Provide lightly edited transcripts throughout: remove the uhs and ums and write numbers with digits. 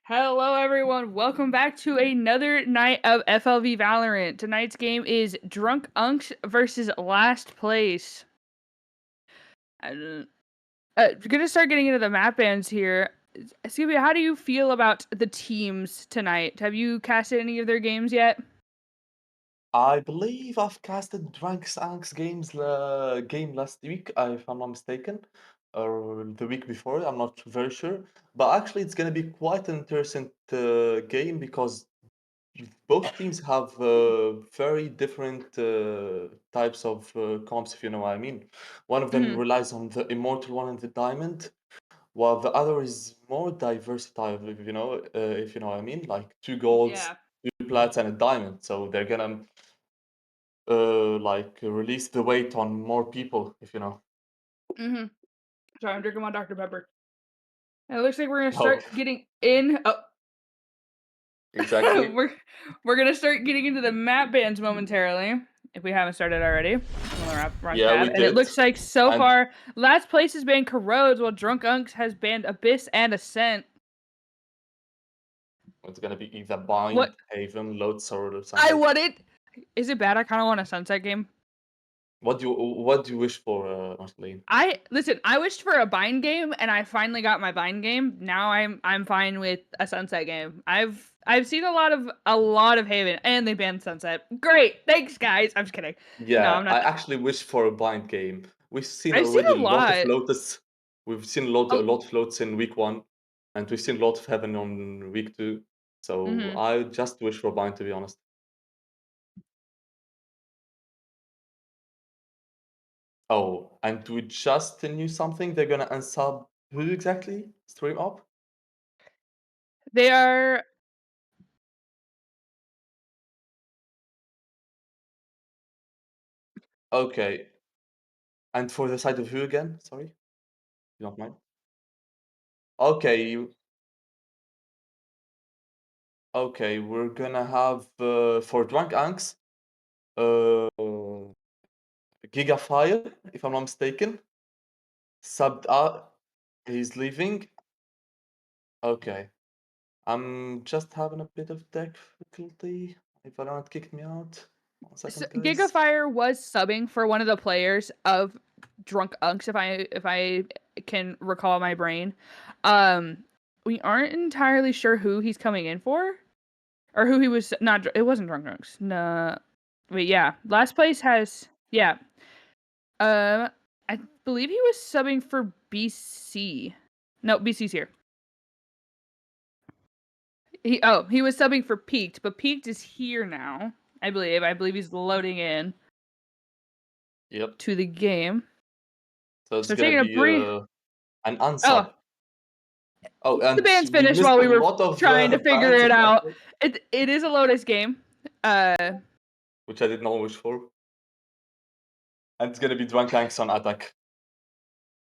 Hello, everyone. Welcome back to another night of FLV Valorant. Tonight's game is Drunk Unks versus Last Place. Gonna start getting into the map bans here. Scooby, how do you feel about the teams tonight? Have you casted any of their games yet? I believe I've casted Drank's game last week, if I'm not mistaken, or the week before. I'm not very sure, but actually, it's gonna be quite an interesting game because both teams have very different types of comps, if you know what I mean. One of them Hmm. relies on the immortal one and the diamond, while the other is more diversified, if you know what I mean, like two golds, Yeah. two plats, and a diamond. So they're gonna release the weight on more people, if you know. Mm-hmm. Sorry, I'm drinking my Dr. Pepper. And it looks like we're gonna Oh, start getting in. Oh, exactly. we're gonna start getting into the map bans momentarily, if we haven't started already. I'm gonna wrong Yeah, we tab, and it did. looks like so And far last place has banned Corrodes, while Drunk Unks has banned Abyss and Ascent. it's gonna be either What Bind, Haven, Loadsword, or I something. wanted is it bad? I kind of want a Sunset game. What do you wish for, Marceline? I listen. I wished for a bind game, and I finally got my bind game. Now I'm fine with a Sunset game. I've seen a lot of Haven, and they banned Sunset. Great, thanks guys. I'm just kidding. No, Yeah, I'm not. I actually wish for a Bind game. We've seen I've seen already a a lot of lot. Lotus. We've seen a Oh, lot of Lotus in week one, and we've seen a lot of Heaven on week two. So hmm. I just wish for Bind, to be honest. Oh, and we just knew something. They're gonna unsub who exactly? Stream up? They are. Okay. And for the side of who again? Sorry, if you don't mind. Okay, okay, we're gonna have for Drunk Anks, uh, Gigafire, if I'm not mistaken, subbed out. He's leaving. Okay, I'm just having a bit of difficulty. If Valorant kicked me out. One So second, guys. Gigafire was subbing for one of the players of Drunk Unks, if I can recall my brain. Um, we aren't entirely sure who he's coming in for, or who he was not. It wasn't Drunk Unks. No, wait, yeah. Last place has yeah. I believe he was subbing for BC. No, BC's here. He was subbing for Peaked, but Peaked is here now. I believe. I believe he's loading in Yep. to the game. So So it's we're gonna taking a be brief. an Oh, unsub. Oh, the and band's we finished missed while a we were lot of trying to figure bans, it out. exactly, It is a Lotus game. Uh, which I did not wish for. And it's gonna be Drunk Anks on attack.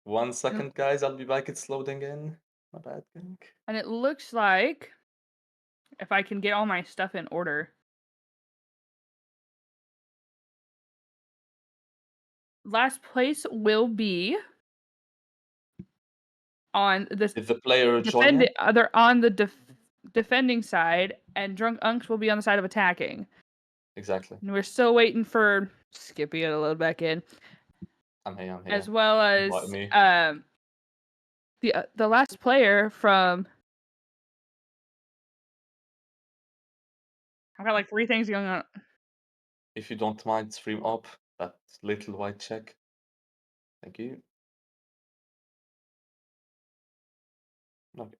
One and second, guys. I'll be back. It's loading in. My bad, gang. and it looks like if I can get all my stuff in order, last place will be on the Did the player join in? other on the defending side, and Drunk Unks will be on the side of attacking. Exactly. And we're still waiting for Skippy to load back in, I'm here. I'm as here. well Invite as me. the last player from. I've got like three things going on. If you don't mind, stream up that little white check. Thank you. Okay.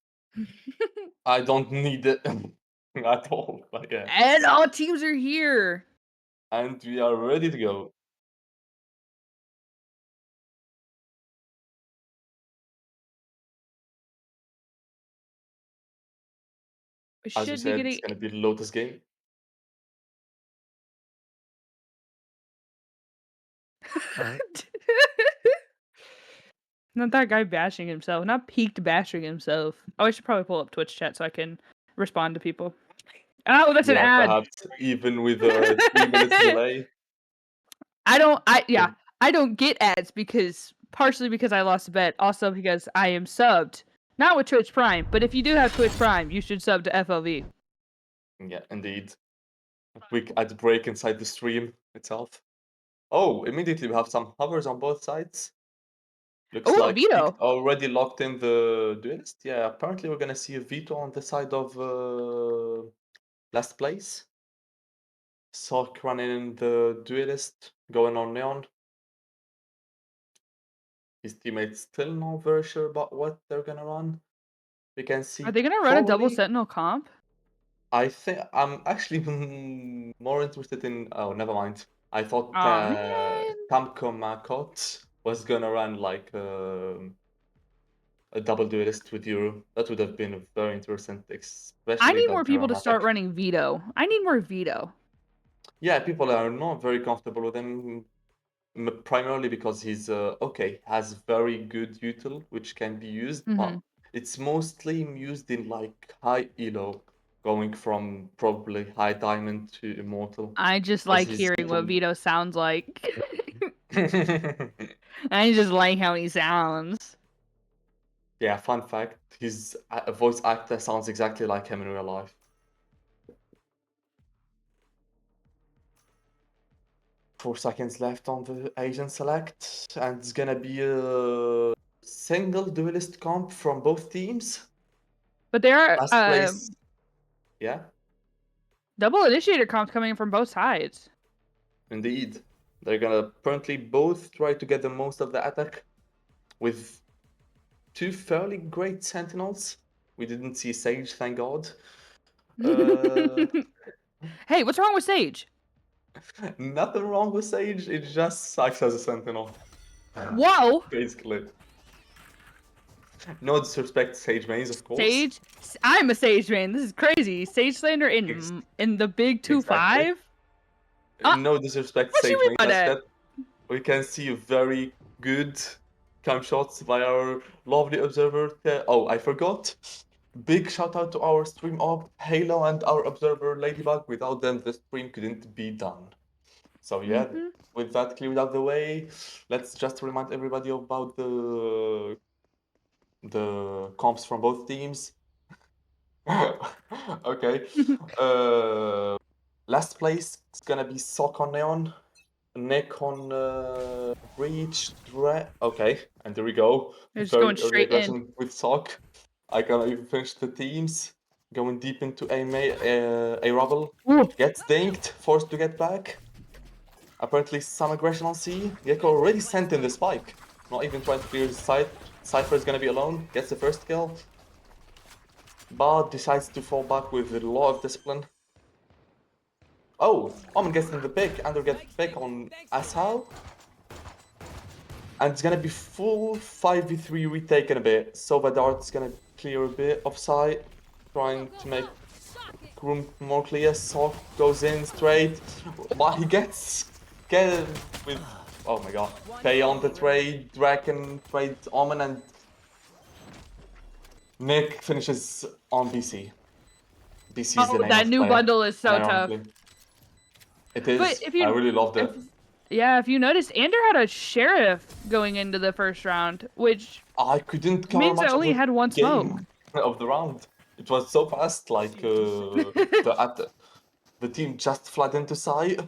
I don't need it at all. But yeah. And all teams are here. And we are ready to go. We As we should be said, it's getting. gonna be the Lotus game. Not that guy bashing himself. Not peaked bashing himself. Oh, I should probably pull up Twitch chat so I can respond to people. Oh, that's an Yeah, ad. perhaps even with a 3 minutes delay. I don't. I yeah. Then I don't get ads because partially because I lost a bet, also because I am subbed Not with Twitch Prime, but if you do have Twitch Prime, you should sub to FLV. Yeah, indeed. A quick ad break inside the stream itself. Oh, immediately we have some hovers on both sides. Looks Oh, like Peak Vito. already locked in the duelist. Yeah, apparently we're gonna see a veto on the side of last place. Sock running in the duelist, going on Neon. His teammates still not very sure about what they're gonna run. We can see Are they gonna run a double probably. Sentinel comp? I think I'm actually more interested in. Oh, never mind. I thought Oh man. Tamco Makot was gonna run like a double duelist with Euro. That would have been very interesting, I especially need more that people to start dramatic. running Vito. I need more Vito. Yeah, people are not very comfortable with him, primarily because he's okay, has very good util, which can be used, Mm-hmm. but it's mostly used in like high elo, going from probably high diamond to immortal, I just as like his hearing what util. Vito sounds like. I just like how he sounds. Yeah, fun fact, his voice actor sounds exactly like him in real life. 4 seconds left on the Asian select, and it's gonna be a single duelist comp from both teams. But there are Last place, yeah, double initiator comps coming from both sides. indeed. They're gonna apparently both try to get the most of the attack with two fairly great sentinels. We didn't see Sage, thank God. Uh, Hey, what's wrong with Sage? Nothing wrong with Sage, it just sucks as a sentinel. Whoa! Basically. No disrespect to Sage mains, of course. Sage? I'm a Sage main. This is crazy. Sage Slander Ex- in the big exactly. 2-5? Ah, No disrespect to what you Sage mean mains, by I that? said. We can see very good cam shots by our lovely observer. Oh, I forgot. Big shout out to our stream op, Halo, and our observer Ladybug. Without them, the stream couldn't be done. So yeah, Mm-hmm. with that cleared out the way, let's just remind everybody about the comps from both teams. Okay. Uh, Last place is gonna be Sock on Neon. Nick on Breach, okay, and there we go. They're just Very going early straight in. aggression with Sock. I cannot even finish the teams. Going deep into a rubble. Ooh. Gets dinked, forced to get back. Apparently some aggression on C. Gecko already sent in the spike. Not even trying to clear his side. Cypher is gonna be alone. Gets the first kill. But decides to fall back with a lot of discipline. Oh, Omen gets in the pick. Andrew gets pick on Ashal. And it's gonna be full 5v3 retake in a bit. Sova Dart's gonna clear a bit of sight, trying to make room more clear. Sock goes in straight, but he get with, oh my god, pay on the trade, Draken trades Omen, and Nick finishes on BC. BC is the Oh, name that of new player, bundle is so tough. unironically. It But is. I really loved if it. yeah, if you noticed, Ander had a sheriff going into the first round, which I couldn't cover means I much of only the had one smoke. game of the round. It was so fast, like the team just fled into sight.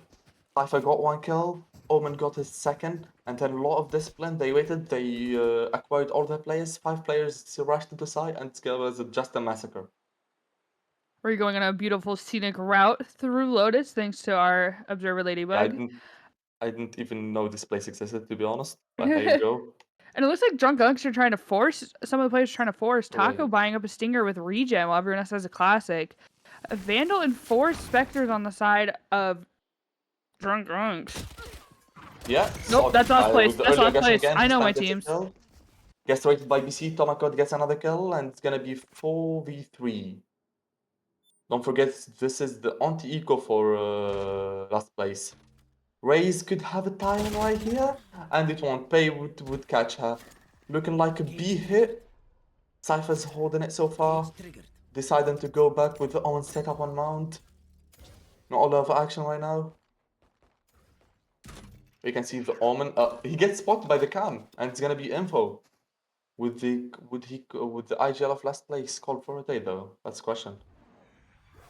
Cypher got one kill, Omen got his second, and then a lot of discipline. They waited, they acquired all their players, 5 players rushed into sight, and it was just a massacre. We're going on a beautiful scenic route through Lotus, thanks to our observer Yeah, Ladybug. I didn't even know this place existed, to be honest. But here you And go. it looks like Drunk Unks are trying to force some of the players trying to force Taco Right. buying up a stinger with regen while everyone else has a classic. A Vandal and 4 Spectres on the side of Drunk Unks. Yeah, Nope, Sock that's last place. with the That's early last aggression place. again. I This know my time gets a teams. kill. Gets rated by BC. Tomakot gets another kill, and it's gonna be 4v3. Don't forget, this is the anti-eco for last place. Raze could have a time right here, and it won't. Pay would catch her. Looking like a B hit. Cypher's holding it so far. Deciding to go back with the own setup on mount. Not a lot of action right now. We can see the Omen. He gets spotted by the cam, and it's gonna be info. Would the IGL of last place call for a day though? That's the question.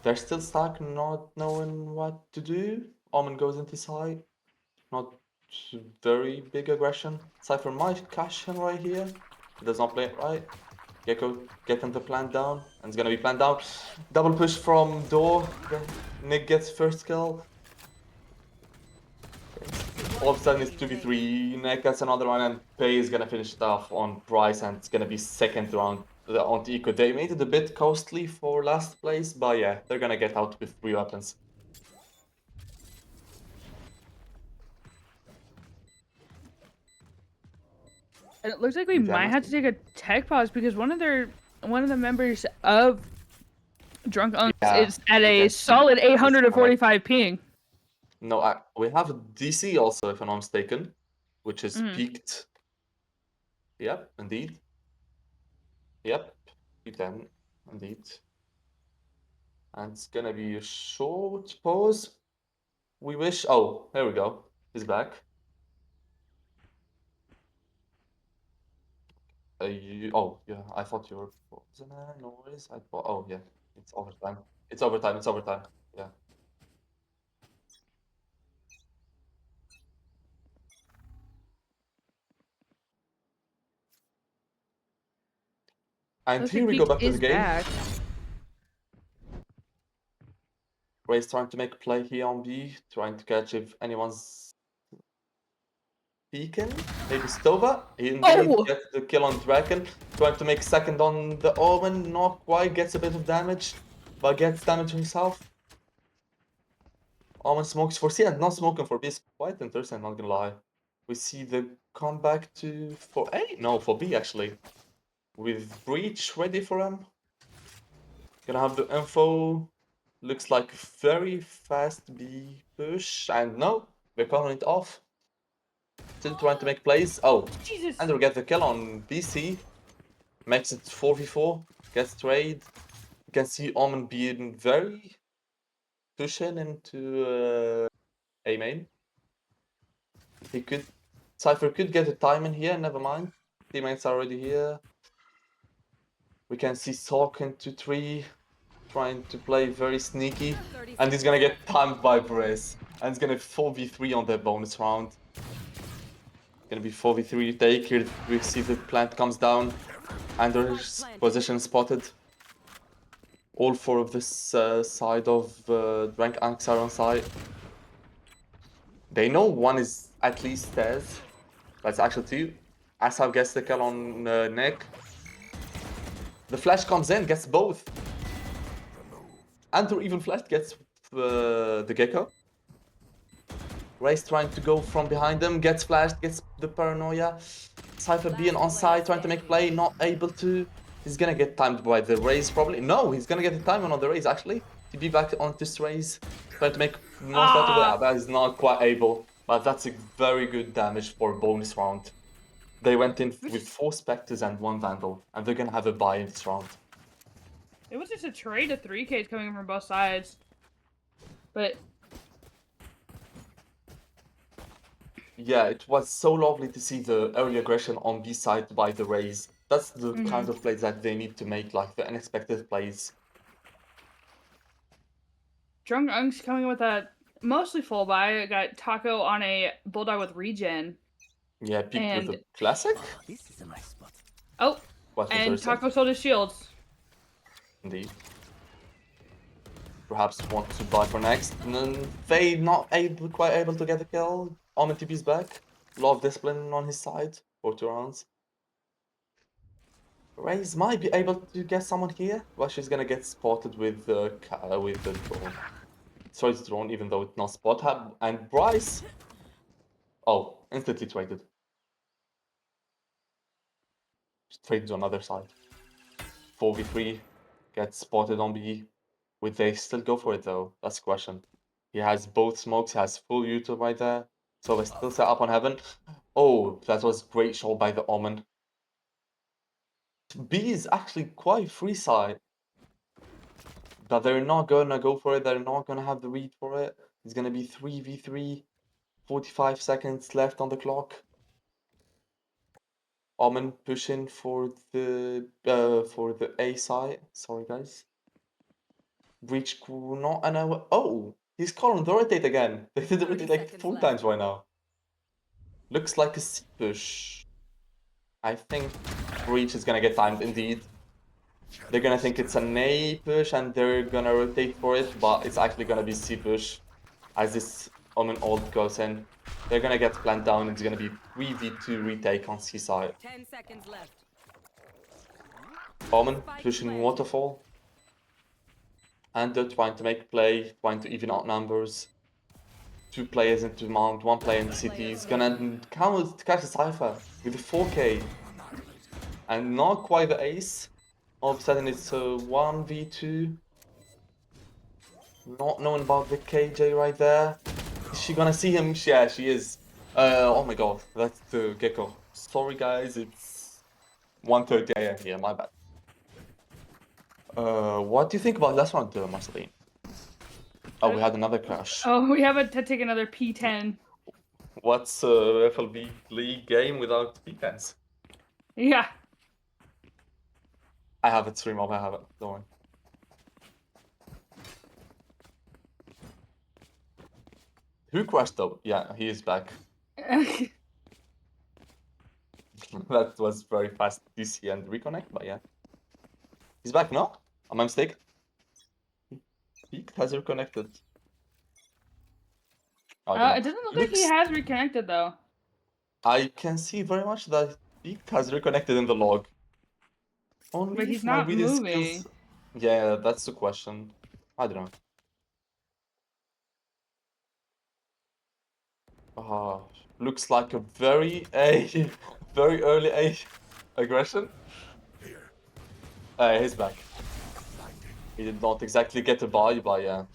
They're still stuck, not knowing what to do. Omen goes into side. Not very big aggression. Cypher might cash him right here. He does not play it right. Gecko getting the plant down, and it's gonna be plant down. Double push from door. Nick gets first kill. All of a sudden it's 2v3. Nick gets another one, and Pei is gonna finish it off on Bryce, and it's gonna be second round on Eco. They made it a bit costly for last place, but yeah, they're gonna get out with 3 weapons. And it looks like we might Damage. have to take a tech pause because one of the members of Drunk Unks Yeah, is at we a can see solid this comment. 845 ping. No, we have a DC also, if I'm not mistaken, which is Mhm. peaked. Yep, indeed. Yep, P10, indeed. And it's gonna be a short pause. We wish. Oh, there we go. He's back. Oh, yeah. I thought you were frozen. No worries. I thought. Oh, yeah. It's overtime. It's overtime. It's overtime. Yeah. And Looks here like we go Peak back to the is game. back. Ray's trying to make a play here on B, trying to catch if anyone's peeking. Maybe Stova. He indeed Oh! gets the kill on Draken. Trying to make second on the Omen. Not quite. Gets a bit of damage, but gets damage himself. Omen smokes for C and not smoking for B is quite interesting, not gonna lie. We see the comeback to for A? No, for B actually. With Breach ready for him. Gonna have the info. Looks like very fast B push. And no, we're calling it off. Still trying to make plays. Oh, Jesus! and we get the kill on BC. Makes it 4v4. Gets trade. You can see Omen being very pushing into A main. He could Cypher could get a time in here, never mind. Teammates are already here. We can see Salk into 3, trying to play very sneaky. And he's gonna get timed by Brace. And it's gonna 4v3 on the bonus round. Gonna be 4v3 take. Here we see the plant comes down. And there's position spotted. All 4 of this side of Rank Anks are on site. They know one is at least stairs. That's actually 2. Asaf gets the kill on Nick. The flash comes in, gets both. Andrew even flashed, gets the Gecko. Ray's trying to go from behind him, gets flashed, gets the paranoia. Cypher being on side, trying to make play, not able to. He's gonna get timed by the Rays probably. No, he's gonna get the timer on the Rays actually. To be back on this Rays, trying to make most out of it. But he's not quite able. But that's a very good damage for a bonus round. They went in with 4 Spectres and 1 Vandal, and they're gonna have a buy in this round. It was just a trade of 3Ks coming in from both sides. But Yeah, it was so lovely to see the early aggression on B side by the Rays. That's the kind of plays that they need to make, like the unexpected plays. Drunk Unks coming with a mostly full buy. Got Taco on a Bulldog with regen. Yeah, peaked with And the classic. oh, Quite and interesting, Taco sold his shields. indeed. Perhaps want to buy for next. And then Faye not quite able to get the kill. Omen TP's back. A lot of discipline on his side for 2 rounds. Raze might be able to get someone here, but she's gonna get spotted with the drone. Sorry, it's drone, even though it's not spot hub. And Bryce, oh, instantly traded. Traded to another side. 4v3, gets spotted on B. Would they still go for it though? That's the question. He has both smokes, he has full util right there. So they still set up on heaven. Oh, that was great shot by the Omen. B is actually quite free side. But they're not gonna go for it, they're not gonna have the read for it. It's gonna be 3v3, 45 seconds left on the clock. Omen pushing for the A side. Sorry guys. Breach Kuno and oh, he's calling the rotate again. They did the rotate like 4 times right now. Looks like a C push. I think Breach is gonna get timed indeed. They're gonna think it's an A push and they're gonna rotate for it, but it's actually gonna be C push as this Omen ult goes in. They're gonna get planned down. It's gonna be 3v2 retake on C side. 10 seconds left. Omen pushing waterfall. And they're trying to make play, trying to even out numbers. 2 players into mount, 1 player in the city. He's gonna catch the Cypher with a 4k. And not quite the ace. All of a sudden it's a 1v2. Not knowing about the KJ right there. Is she gonna see him? Yeah, she is. Oh my god, that's the Gecko. Sorry guys, it's 1:30 AM here, my bad. What do you think about last round, Marceline? Oh, we had another crash. Oh, we have to take another P10. What's FLV league game without P10s? Yeah. I have it, stream up, I have it, don't worry. Who crashed though? Yeah, he is back. That was very fast DC and reconnect, but yeah. He's back, no? Am I mistaken? He has reconnected. Oh, It doesn't look like he has reconnected though. I can see very much that he has reconnected in the log. Only But he's if my not reading moving. skills... Yeah, that's the question. I don't know. Looks like a very very early A aggression. He's back. He did not exactly get a buy, but yeah.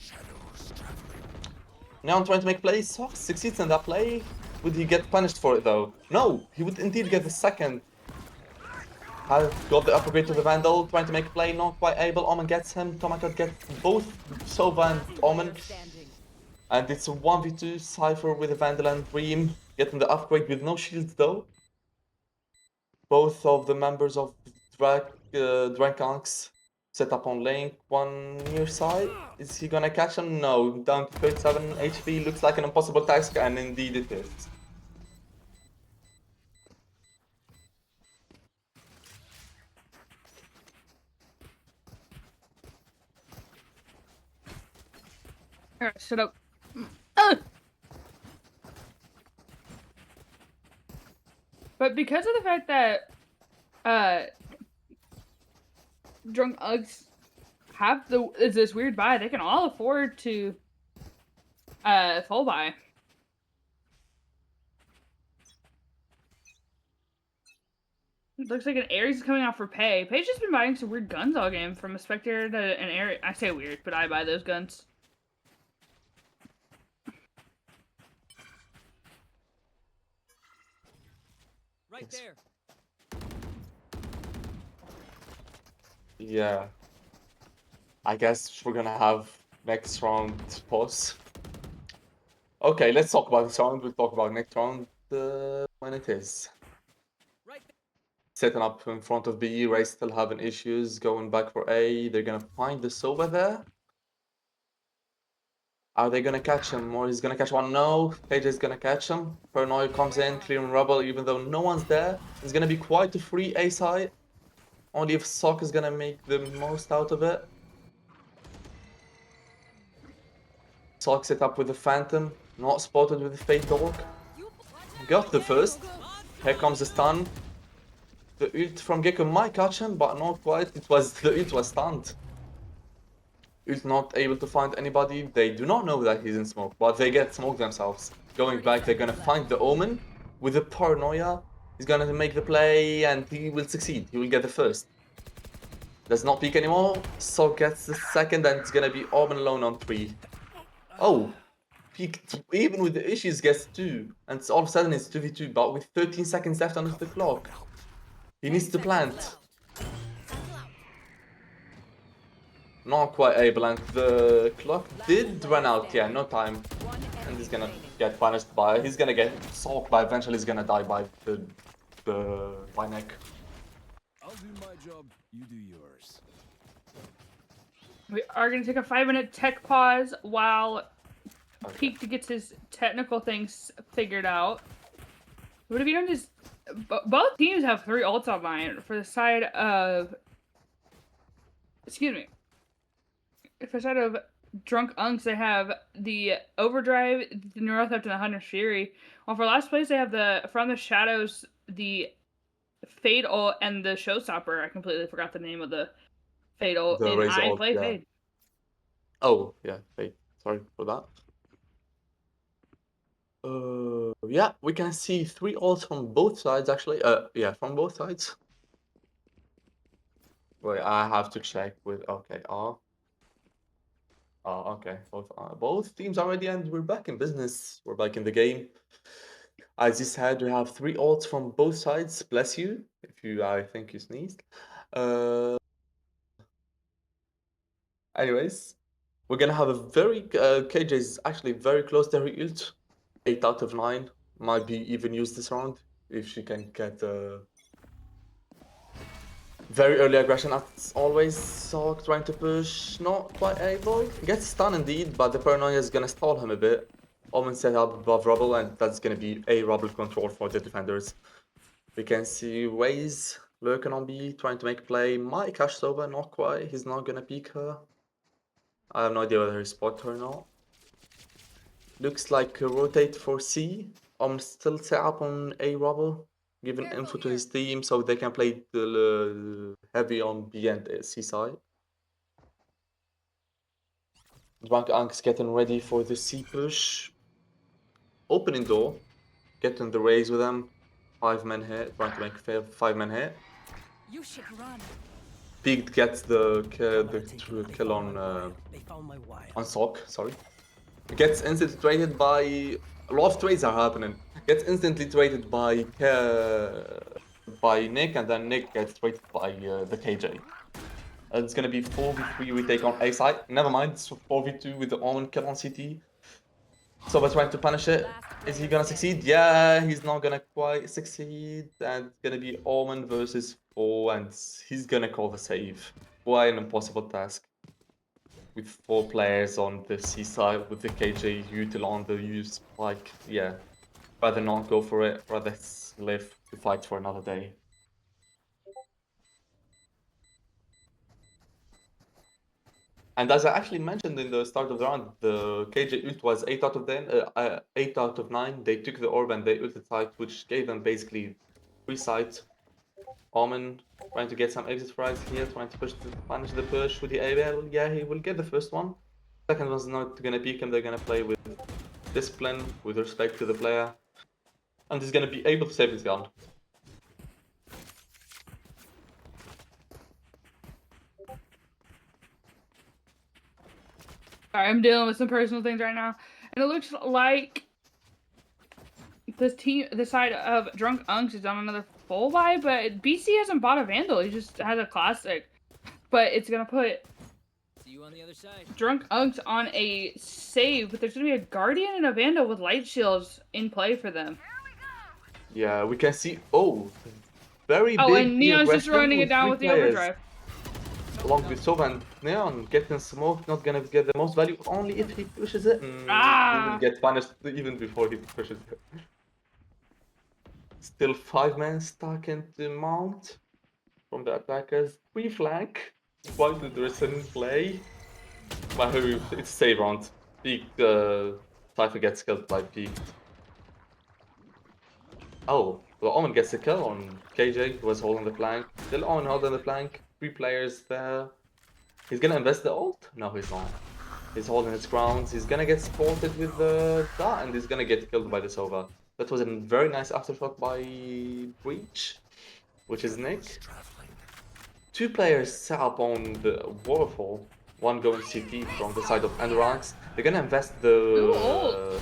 Now I'm trying to make plays. Sox succeeds in that play. Would he get punished for it though? No, he would indeed get the second. Has got the upgrade to the Vandal, trying to make a play, not quite able. Omen gets him. Tomato gets both Sova and Omen. And it's a 1v2 Cypher with a Vandal and Dream. Getting the upgrade with no shields though. Both of the members of Drankanks set up on lane, one near side. Is he gonna catch him? No, down to 37 HP. Looks like an impossible task, and indeed it is. Alright, shut up. But because of the fact that drunk Uggs have this weird buy, they can all afford to full buy. It looks like an Ares is coming out for Pay. Pay's just been buying some weird guns all game, from a Spectre to an Ares. I say weird, but I buy those guns. Right there. Yeah. I guess we're gonna have next round pause. Okay, let's talk about this round. We'll talk about next round when it is. Right. Setting up in front of B. Ray still having issues going back for A. They're gonna find the Sova there. Are they gonna catch him? Or he's gonna catch one? No, KJ's gonna catch him. Paranoia comes in, clearing rubble, even though no one's there. It's gonna be quite a free A side. Only if Sock is gonna make the most out of it. Sock set up with the Phantom, not spotted with the Fate Dog. Got the first. Here comes the stun. The ult from Gecko might catch him, but not quite. The ult was stunned. Ult not able to find anybody. They do not know that he's in smoke, but they get smoked themselves. Going back, they're gonna find the Omen with the Paranoia. He's gonna make the play and he will succeed. He will get the first. Does not peek anymore. So gets the second and it's gonna be Omen alone on 3. Oh, peeked even with the issues gets 2. And all of a sudden it's 2v2, but with 13 seconds left on the clock. He needs to plant. Not quite able, and the clock did run out. Yeah, no time. And he's gonna get punished by... He's gonna get soaked, but eventually he's gonna die by the by Nick. I'll do my job, you do yours. We are going to take a 5-minute tech pause while Okay. Peak gets his technical things figured out. What have you done? Just both teams have 3 ults online. For the side of, excuse me, for the side of Drunk Unks, they have the Overdrive, the Neurotheft, and the Hunter's Fury. While for last place, they have the From the Shadows, the Fade ult, and the Showstopper. I completely forgot the name of the Fade ult, The and Raze I ult, play yeah. Fade. Oh, yeah, wait, sorry for that. Yeah, we can see 3 ults from both sides, actually. Yeah, from both sides. Wait, I have to check with, okay, okay, both teams are ready and we're back in business. We're back in the game. As you said, we have 3 ults from both sides. Bless you, I think you sneezed. Anyways, we're gonna have a very, KJ is actually very close to her ult. 8 out of 9. Might be even used this round if she can get very early aggression as always. Sock trying to push, not quite able. Gets stunned indeed, but the paranoia is gonna stall him a bit. Omen set up above rubble, and that's gonna be a rubble control for the defenders. We can see Waze lurking on B, trying to make play. Might catch Sova, not quite. He's not gonna peek her. I have no idea whether he spot her or not. Looks like a rotate for C. Still set up on A rubble, giving info to his team so they can play the heavy on B and C side. Drunk Ank's getting ready for the C push. Opening door, getting the raise with them. 5-man hit, trying to make a 5-man hit. You should run. Peaked gets the kill They found my wire. on Sock, sorry. Gets instantly traded by... A lot of trades are happening. Gets instantly traded by Nick, and then Nick gets traded by the KJ. It's gonna be 4v3 we take on A side. Never mind, it's 4v2 with the Omen kill on CT. So we're trying to punish it. Is he gonna succeed? Yeah, he's not gonna quite succeed. And it's gonna be Omen versus 4, and he's gonna call the save. Quite an impossible task. With 4 players on the C side, with the KJ util on the U spike. Yeah, rather not go for it, rather live to fight for another day. And as I actually mentioned in the start of the round, the KJ ult was 8 out of 10, 8 out of 9. They took the orb and they ulted side, which gave them basically 3 sides. Omen trying to get some exit frags here, trying to punish the push with the ABL. Yeah, he will get the first one. Second one's not gonna peek him, they're gonna play with discipline, with respect to the player. And he's gonna be able to save his gun. Sorry, I'm dealing with some personal things right now. And it looks like the side of Drunk Unks is on another full buy, but BC hasn't bought a Vandal. He just has a classic. But it's gonna put See you on the other side. Drunk Unks on a save, but there's gonna be a Guardian and a Vandal with light shields in play for them. Yeah, we can see, very Oh, big and Neon's just aggression running it with down 3 with the players. overdrive. Along with Sova and Neon, getting smoked, not gonna get the most value, only if he pushes it. He will get punished even before he pushes it. Still 5 men stuck into mount from the attackers. 3 flank, quite interesting play. But it's save round. Peak, Cypher gets killed by Peak. Oh, well, Omen gets a kill on KJ, who was holding the flank. Still Omen holding the flank. 3 players there. He's gonna invest the ult? No, he's not. He's holding his grounds. He's gonna get spotted with the dart, and he's gonna get killed by the Sova. That was a very nice aftershock by Breach, which is Nick. 2 players set up on the waterfall. One going CT from the side of Endurance. They're gonna invest the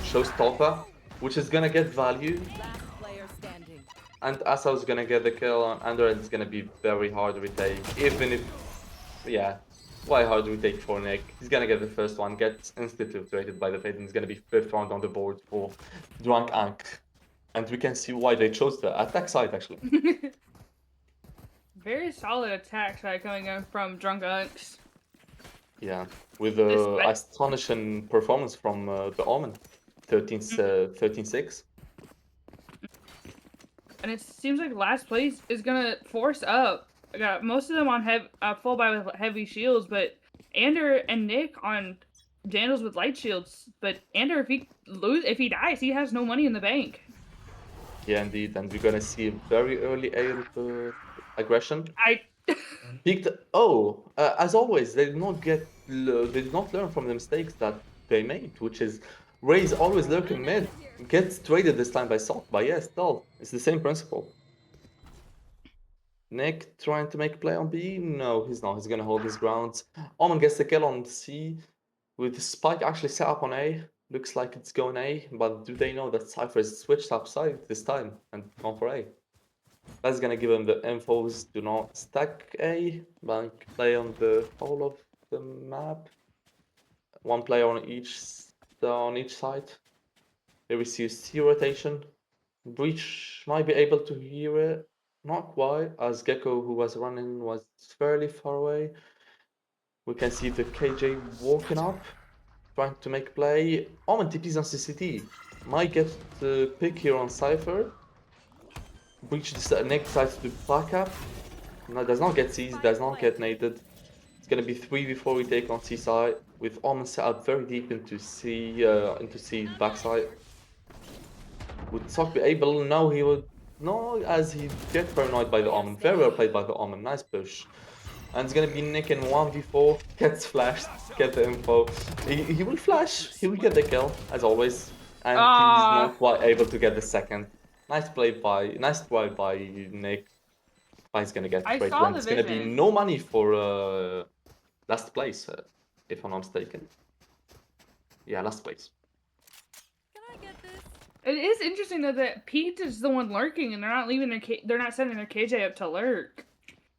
Showstopper, which is gonna get value. Last player standing. And Assa's gonna get the kill on Android. It's gonna be very hard to retake, even if, yeah, quite hard to retake for Nick. He's gonna get the first one, gets instituted by the Fate, and he's gonna be 5th round on the board for Drunk Ankh. And we can see why they chose the attack side, actually. Very solid attack side coming in from Drunk Unks. Yeah, with Despite- astonishing performance from the Omen. 13-6. And it seems like last place is gonna force up. I got most of them on full buy with heavy shields, but Ander and Nick on Daniels with light shields. But Ander, if he dies, he has no money in the bank. Yeah, indeed. And we're gonna see a very early AMP aggression. Peaked. Oh, as always, they did not learn from the mistakes that they made, which is Ray's always lurking mid, gets traded this time by Salt, but yeah, still, it's the same principle. Nick trying to make a play on B? No, he's not. He's gonna hold his ground. Omen gets the kill on C, with Spike actually set up on A. Looks like it's going A, but do they know that Cypher has switched up side this time and gone for A? That's gonna give them the infos. Do not stack A, like play on the whole of the map. One player on each side. Here we see a C rotation. Breach might be able to hear it. Not quite, as Gecko, who was running, was fairly far away. We can see the KJ walking up, trying to make play. Omen TPs on CCT. Might get the pick here on Cypher. Breach decides to back up. No, does not get seized, does not get naded. It's gonna be 3 before we take on C side, with Omen set up very deep into C backside. Would Sok be able? No, he would. No, as he get paranoid by the Omen. Very well played by the Omen. Nice push. And it's gonna be Nick in 1v4. Gets flashed. Get the info. He will flash. He will get the kill, as always. And he's not quite able to get the second. Nice try by Nick. But he's gonna get straight saw win. the It's gonna be vision. no money for last place, if I'm not mistaken. Yeah, last place. Can I get this? It is interesting though that Pete is the one lurking, and they're not leaving they're not sending their KJ up to lurk.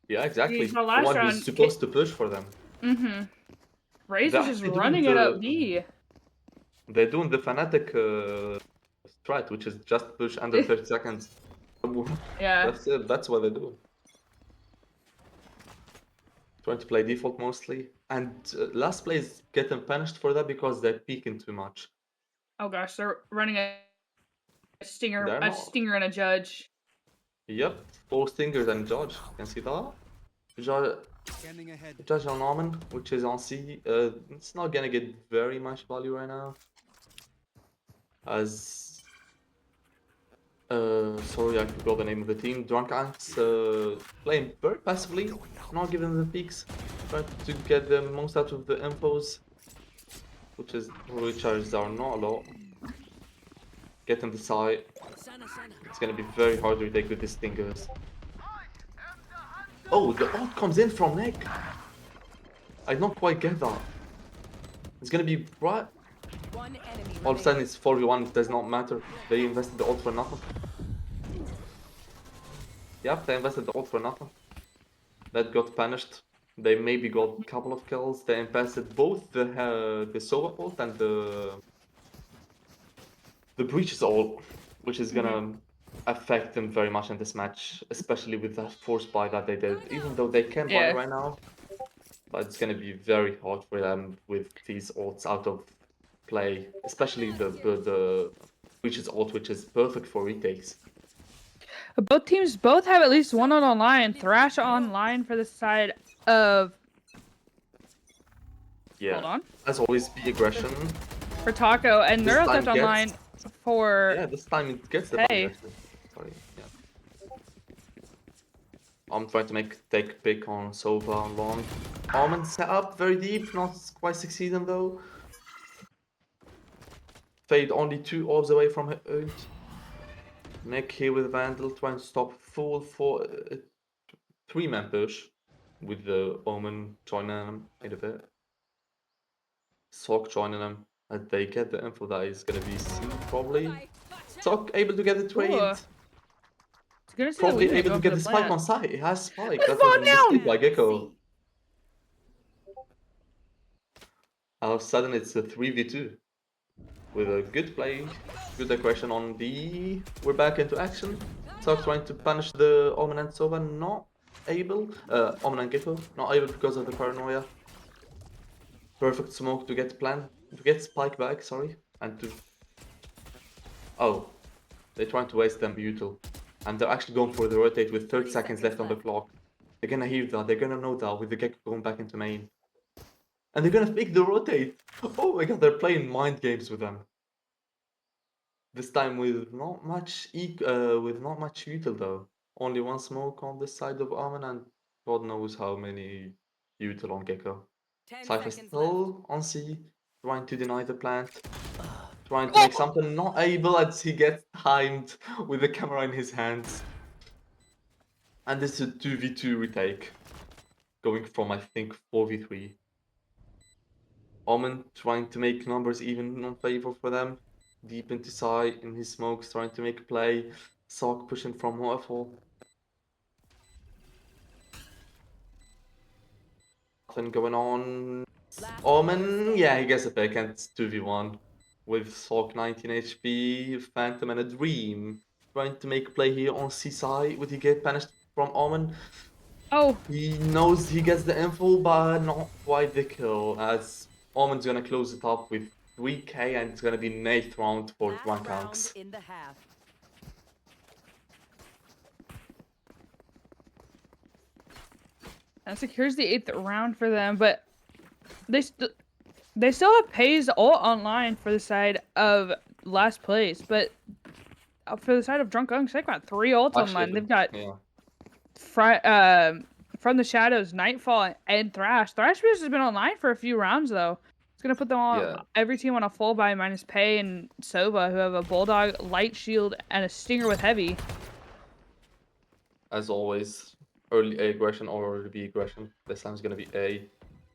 Yeah, exactly. The The last one round, who's supposed to push for them. Raze They're was just actually doing running it up B. They're doing the fanatic strat, which is just push under 30 seconds. Yeah. That's it. That's what they do. Trying to play default mostly, and last place getting punished for that because they're peeking too much. Oh gosh, they're running a stinger, They're a not. stinger and a judge. Yep, 4 stingers and Judge. Can see that? Scanning ahead. Judge on Norman, which is on C. It's not gonna get very much value right now. As sorry, I forgot the name of the team. Drunk Ants playing very passively, not giving them the peaks, trying to get the most out of the infos, which recharges are not a lot. Get them the side. It's gonna be very hard to retake with the stingers. Oh, the ult comes in from Nick. I don't quite get that. It's gonna be right. One enemy All of a sudden it's 4v1, it does not matter. They invested the ult for nothing. Yep, they invested the ult for nothing. That got punished. They maybe got a couple of kills. They invested both the Sova ult and the Breach's ult, which is gonna affect them very much in this match, especially with that force buy that they did. Even though they can buy right now, but it's gonna be very hard for them with these ults out of play, especially the Breach's ult, which is perfect for retakes. Both teams have at least one online. Thrash online for the side of. Yeah. Hold on. As always, be aggression. For Taco, and This Neuro's time left online for. Yeah, this time it gets the Hey. value, actually. Sorry, yeah. I'm trying to take pick on Sova on long. Almond set up very deep, not quite succeeding though. Fade only 2 orbs away from her ult. Nick here with Vandal trying to stop full 3-man push with the Omen joining him in a bit. Sok joining him, and they get the info that is gonna be C probably. Sok able to get the trade. Probably able to get the spike on site. It has spike. That was a mistake by Gecko. All of a sudden it's a 3v2. with a good play, good aggression on D. We're back into action. Sock trying to punish the Omen and Sova, not able. Omen and Gecko, not able because of the paranoia. Perfect smoke to get Spike back, sorry, and to... Oh, they're trying to waste them Butyl. And they're actually going for the rotate with 30 seconds left on the clock. They're gonna hear that, they're gonna know that with the Gecko going back into main. And they're gonna fake the rotate! Oh my god, they're playing mind games with them. This time with not much util though. Only one smoke on this side of Omen and God knows how many util on Gecko. 10 Cypher seconds left. still on C, trying to deny the plant. Trying to make something, not able as he gets timed with the camera in his hands. And this is a 2v2 retake. Going from, I think, 4v3. Omen trying to make numbers even in favor for them. Deep into side in his smokes, trying to make a play. Sock pushing from waterfall. Nothing going on. Last Omen, player yeah, he gets a pick and it's 2v1. With Sock 19 HP, Phantom and a Dream. Trying to make a play here on C side. Would he get punished from Omen? Oh, He knows he gets the info, but not quite the kill, as Omen's gonna close it up with 3k and it's gonna be an 8th round for Last Drunk round Anks. in the half. that secures the 8th round for them, but they still have Pays ult online for the side of last place, but for the side of Drunk Unks, they've got 3 ults online. They've got Yeah. From the Shadows, Nightfall, and Thrash. Thrash has been online for a few rounds though. It's gonna put them all Yeah. every team on a full buy minus Pay and Sova, who have a Bulldog, Light Shield, and a Stinger with Heavy. As always, early A aggression or early B aggression. This time's gonna be A.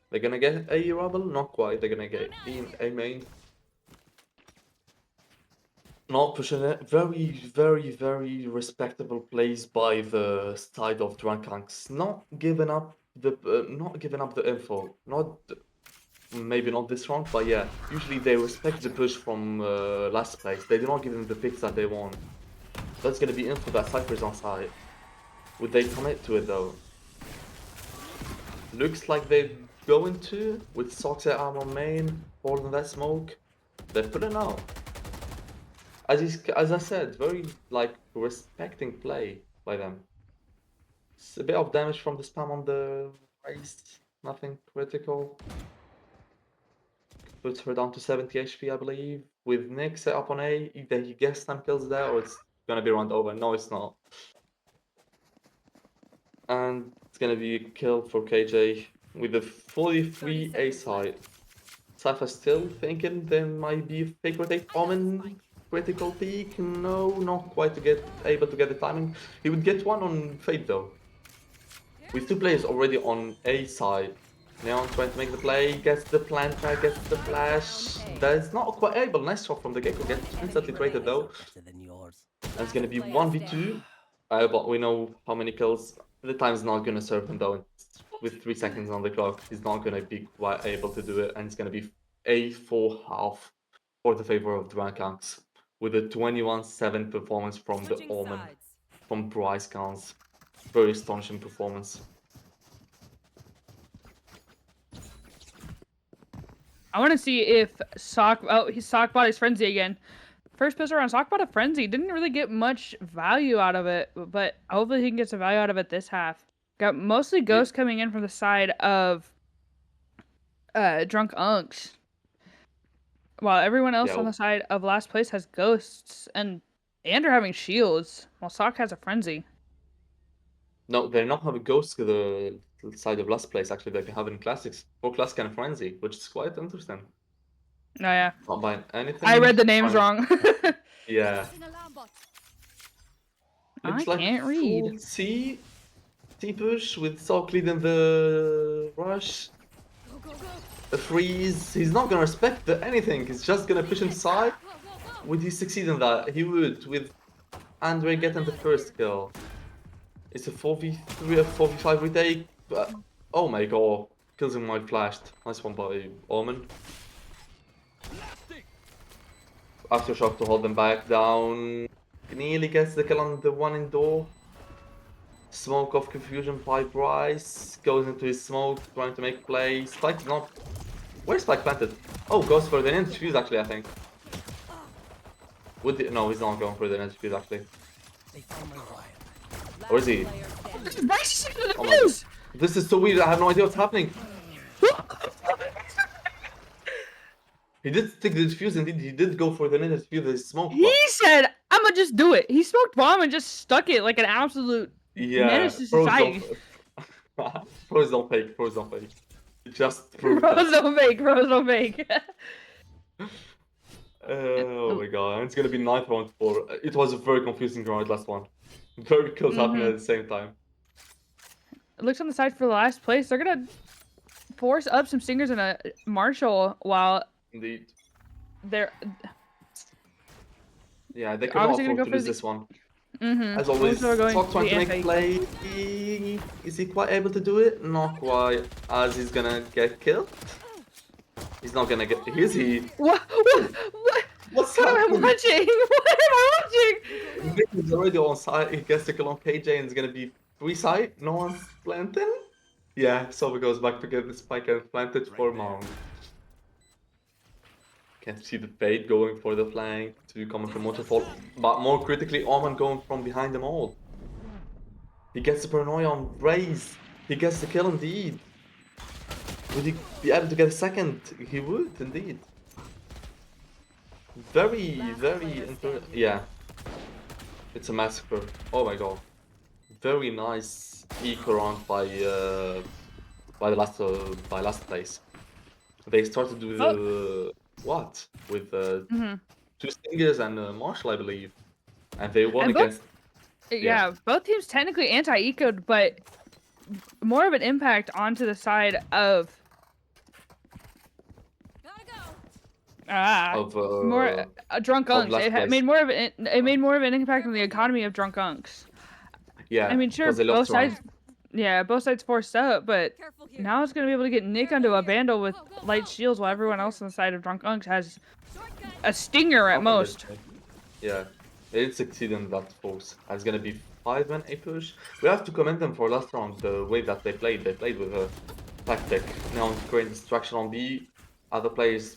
They're gonna get A Rubble? Not quite. They're gonna get A main. Not pushing it. Very, very, very respectable plays by the side of Drunk Anks. Not giving up the info. Not maybe not this round, but yeah. Usually they respect the push from last place. They do not give them the picks that they want. That's gonna be info that Cypher's on side. Would they commit to it though? Looks like they're going to, with Socks at armor main, holding that smoke. They're pulling out. As I said, very like respecting play by them. It's a bit of damage from the spam on the race, nothing critical. Puts her down to 70 HP, I believe. With Nick set up on A, either he gets some kills there or it's gonna be round over. No, it's not. And it's gonna be a kill for KJ with a 43 A side. Safa still thinking there might be a fake rotate Omen critical peak. No, not quite able to get the timing. He would get one on Fate though. With 2 players already on A side. Neon trying to make the play, gets the plant tag, gets the flash. That is not quite able. Nice shot from the Gecko, gets instantly traded though. And it's gonna be 1v2. But we know how many kills. The time's not gonna serve him though. With 3 seconds on the clock, he's not gonna be quite able to do it. And it's gonna be a full half for the favor of Drankanks. With a 21-7 performance from the Switching Omen, sides. from Bryce Counts. Very astonishing performance. I want to see if Sock. Oh, he's Sock bought his Frenzy again. First pistol round, Sock bought a Frenzy. Didn't really get much value out of it, but hopefully he can get some value out of it this half. Got mostly Ghosts coming in from the side of Drunk Unks, while everyone else on the side of last place has Ghosts and are having Shields, while Sock has a Frenzy. No, they're not having Ghosts to the side of last place. Actually, they're having Classics. Or Classic and Frenzy, which is quite interesting. Oh yeah. Not buying anything. I read the names wrong. Yeah. Looks I like can't full read. T push with Sock leading the rush. A freeze. He's not gonna respect anything. He's just gonna push inside. Would he succeed in that? He would, with Andre getting the first kill. It's a 4v3 or 4v5 retake. But, oh my god. Kills him while flashed. Nice one by Omen. Aftershock to hold them back down. Nearly gets the kill on the one in door. Smoke of confusion by Bryce. Goes into his smoke, trying to make play. Spike's not. Where's Spike planted? Oh, goes for the ninja fuse actually, I think. No, he's not going for the ninja fuse actually. Or is he? Bryce is Oh my God. This is so weird. I have no idea what's happening. He did stick the defuse, indeed. He did go for the ninja fuse. His smoke. He said, "I'm gonna just do it." He smoked bomb and just stuck it like an absolute menace to society. Pros don't fake. Pros don't fake. Just prove that. Bros don't fake. Bros don't fake. Oh my God! And it's gonna be 9 round 4. It was a very confusing round last one. Very kills happening at the same time. It looks on the side for the last place. They're gonna force up some stingers and a Marshall while Indeed. they're Yeah, they cannot obviously afford gonna to go for lose the. this one. Mm-hmm. As always, Also going Sock trying the to make play. Is he quite able to do it? Not quite, as he's gonna get killed. He's not gonna get. Is he? What? What's What am I happening? watching? What am I watching? Nick is already on side. He gets the kill on KJ and it's gonna be 3 side. No one's planting. Yeah, so he goes back to get the spike and planted for Mount. Can see the fade going for the flank to coming from waterfall, but more critically, Omen going from behind them all. He gets the paranoia on Raze. He gets the kill indeed. Would he be able to get a second? He would indeed. Very yeah. It's a massacre. Oh my God. Very nice eco round by last place. They started with what? With 2 stingers and Marshall, I believe, and they won And against. Yeah, both teams technically anti-ecoed, but more of an impact onto the side of more drunk unks. It made more of an impact on the economy of drunk unks. Yeah, I mean, sure, both sides. Yeah, both sides forced up, but now it's gonna be able to get Nick onto a vandal with light shields, while everyone else on the side of drunk unks has a stinger at most. Yeah, they did succeed in that force. It's gonna be 5-man A push. We have to commend them for last round, the way that they played. They played with a tactic. Now creating distraction on B. Other players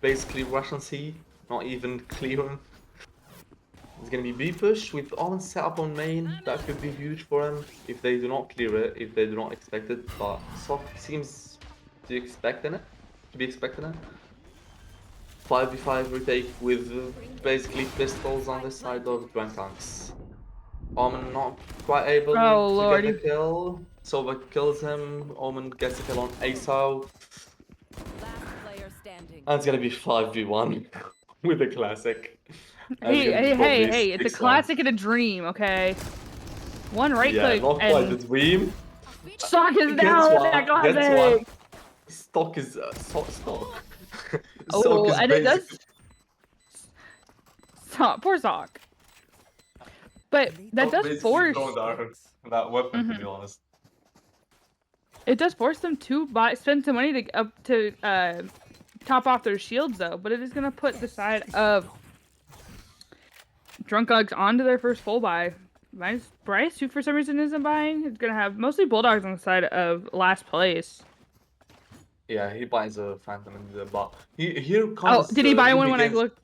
basically Russian C, not even clearing. It's gonna be B push with Omen set up on main. That could be huge for him if they do not clear it, if they do not expect it. But Sock seems to be expecting it. 5v5 retake with basically pistols on the side of Drunk Tanks. Omen not quite able to get the kill. Sova kills him. Omen gets the kill on ASO. And it's gonna be 5v1 with a classic. Hey, it's a classic and a dream, okay? One right click not quite the dream. Sock is down with that classic! Stock is stock. Oh, and it does. Poor Sock. But that does force that weapon, to be honest. It does force them to spend some money to top off their shields, though. But it is gonna put the side of Drunk Unks onto their first full buy. Bryce, who for some reason isn't buying, is gonna have mostly Bulldogs on the side of last place. Yeah, he buys a Phantom in the bot. Here comes. Oh, did he buy one when I looked?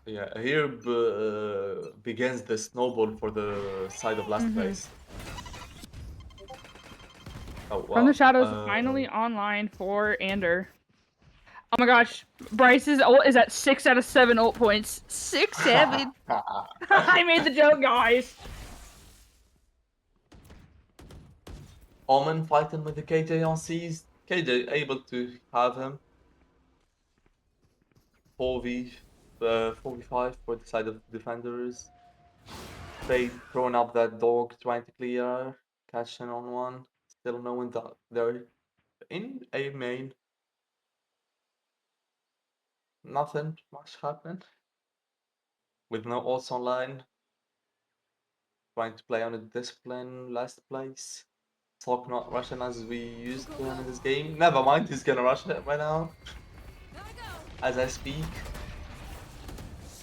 Yeah, here begins the snowball for the side of last place. Oh, wow. From the Shadows, finally online for Ander. Oh my gosh, Bryce's ult is at 6 out of 7 ult points. 6, 7. I made the joke, guys. Omen fighting with the KJ on C's. KJ able to have him. 4v5 for the side of defenders. They throwing up that dog, trying to clear. Catching on one. Still knowing that they're in a main. Nothing much happened. With no ults online. Trying to play on a discipline, last place. Talk not Russian as we used to in this game. Never mind, he's gonna rush it right now. As I speak.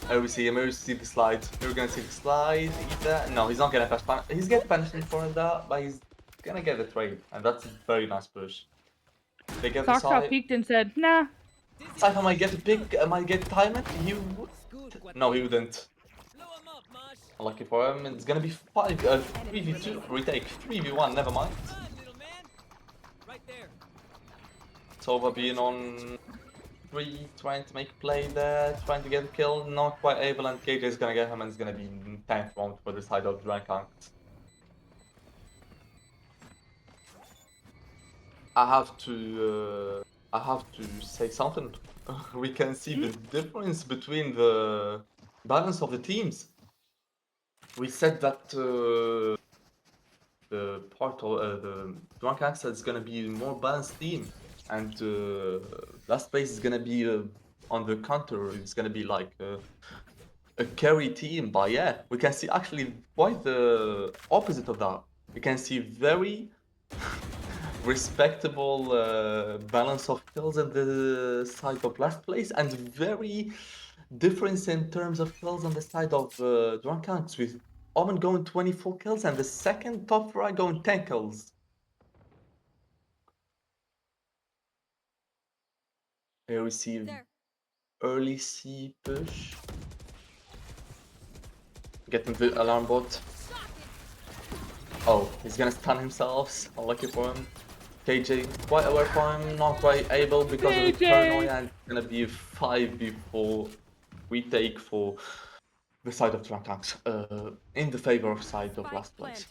We see him, we see the slide. We're gonna see the slide, eat that. No, he's not gonna pass. He's getting punishment for that, but he's gonna get the trade. And that's a very nice push. They get the Coxoff side. peeked and said, nah. Cypher might get a pick, might get time it. No, he wouldn't. Lucky for him, it's gonna be 3v2, retake, 3v1, never mind. Sova being on 3, trying to make a play there, trying to get a kill, not quite able, and KJ is gonna get him, and it's gonna be 10th round for the side of Drastic. I have to say something. We can see the difference between the balance of the teams. We said that the part of the Drunk Axe is gonna be a more balanced team, and last place is gonna be on the counter. It's gonna be like a carry team. But yeah, we can see actually quite the opposite of that. We can see very respectable balance of kills on the side of last place, and very difference in terms of kills on the side of Drunk Axe, with Omen going 24 kills and the second top right going 10 kills. Here we see early C push. Getting the alarm bot. Oh, he's gonna stun himself. Unlucky for him. KJ quite aware from him, not quite able because of the paranoia, and it's gonna be a 5v4 retake for the side of Drunk Axe, in the favor of side of last place.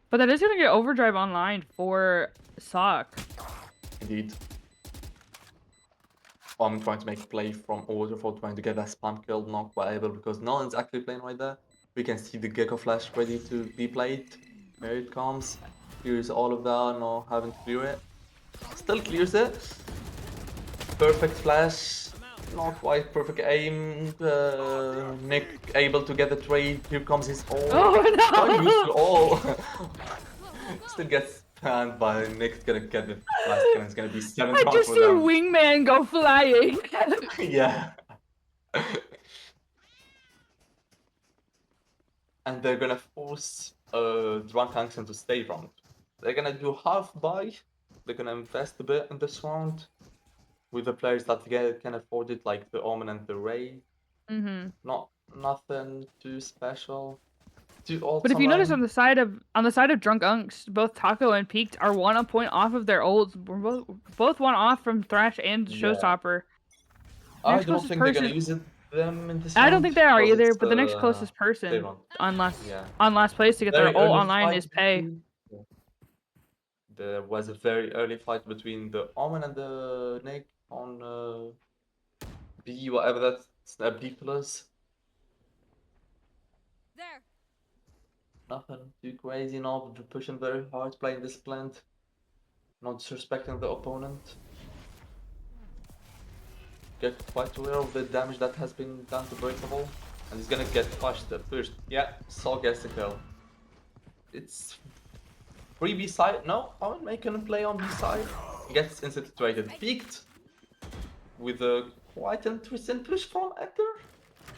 But that is gonna get overdrive online for Sock. Indeed. I'm trying to make a play from Waterfall, trying to get that spam kill, not quite able because no one's actually playing right there. We can see the Gecko Flash ready to be played. Here it comes. Clears all of that, no, haven't cleared it. Still clears it. Perfect flash. Not quite perfect aim. Nick able to get the trade. Here comes his ult. Oh no! Quite used to all. Still gets banned by Nick's gonna get the last kill. It's gonna be 7 I rounds just for see them. Wingman go flying. Yeah. And they're gonna force Drunk Action to stay round. They're gonna do half buy. They're gonna invest a bit in this round with the players that can afford it, like the Omen and the Ray. Nothing too special. But if you notice on the side of Drunk Unks, both Taco and Peaked are 1 point off of their ults. We're both 1 off from Thrash and Showstopper. I don't think they're gonna use them in this round. I don't think they are either, it's, but the next closest person on last place to get their ult online is Pay. There was a very early fight between the Omen and the Nick on B, whatever that's B plus. There. Nothing too crazy, no, but pushing very hard, playing disciplined, not disrespecting the opponent. Get quite aware of the damage that has been done to Breakable, and he's gonna get pushed first. Yeah, Saul gets the kill. It's free B side. No, I'm making a play on B side. Gets instantly traded. Peaked with a quite interesting push from Enter.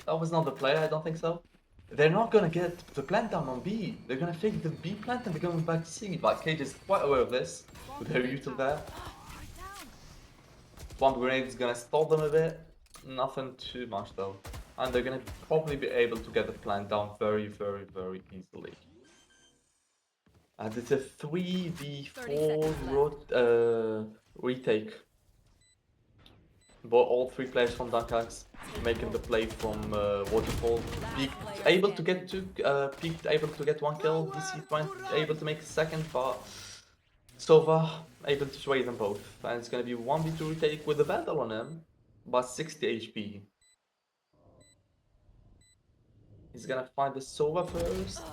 That was not the play, I don't think so. They're not gonna get the plant down on B. They're gonna fake the B plant and they're going back to C. But Cage is quite aware of this with her util there. Bomb grenade is gonna stall them a bit. Nothing too much though. And they're gonna probably be able to get the plant down very, very, very easily. And it's a 3v4 retake. But all 3 players from Dunkax making the play from Waterfall. Peaked able to get 1 kill. DC able to make a second, but Sova able to trade them both. And it's gonna be 1v2 retake with the Vandal on him, but 60 HP. He's gonna find the Sova first,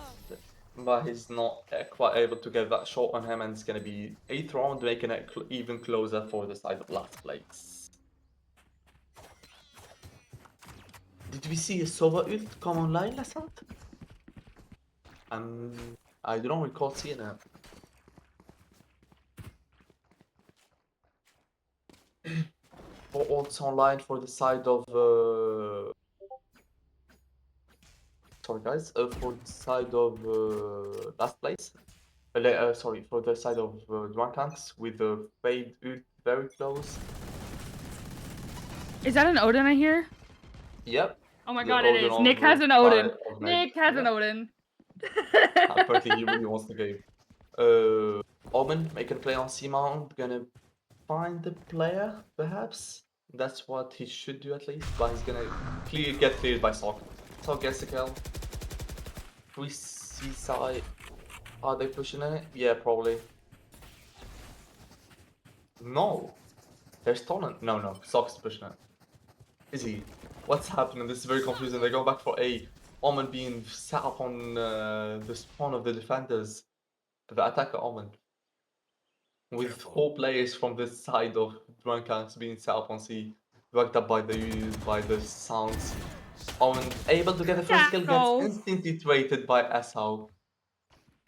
but he's not quite able to get that shot on him, and it's gonna be 8th round, making it even closer for the side of last place. Did we see a Sova ult come online last round? I don't recall seeing it. For ults online for the side of sorry guys, for the side of last place. Sorry, for the side of Drunkanks with the fade ult very close. Is that an Odin I hear? Yep. Oh my The god, it Odin is. Nick of has an side Odin. of Nate. Nick has an Yep. Odin. Apparently he really wants the game. Omen making a play on C mount, gonna find the player, perhaps. That's what he should do at least, but he's gonna get cleared by Sock. Sock gets the kill. Free C side. Are they pushing it? Yeah, probably. No. They're stolen. No. Sock's pushing it. Is he? What's happening? This is very confusing. They go back for A. Omen being sat up on the spawn of the defenders. The attacker Omen. With Careful. 4 players from the side of Drunkanks being set up on C. Backed up by the sounds. Omen able to get the first kill, gets Shackles. instantly traded by SO.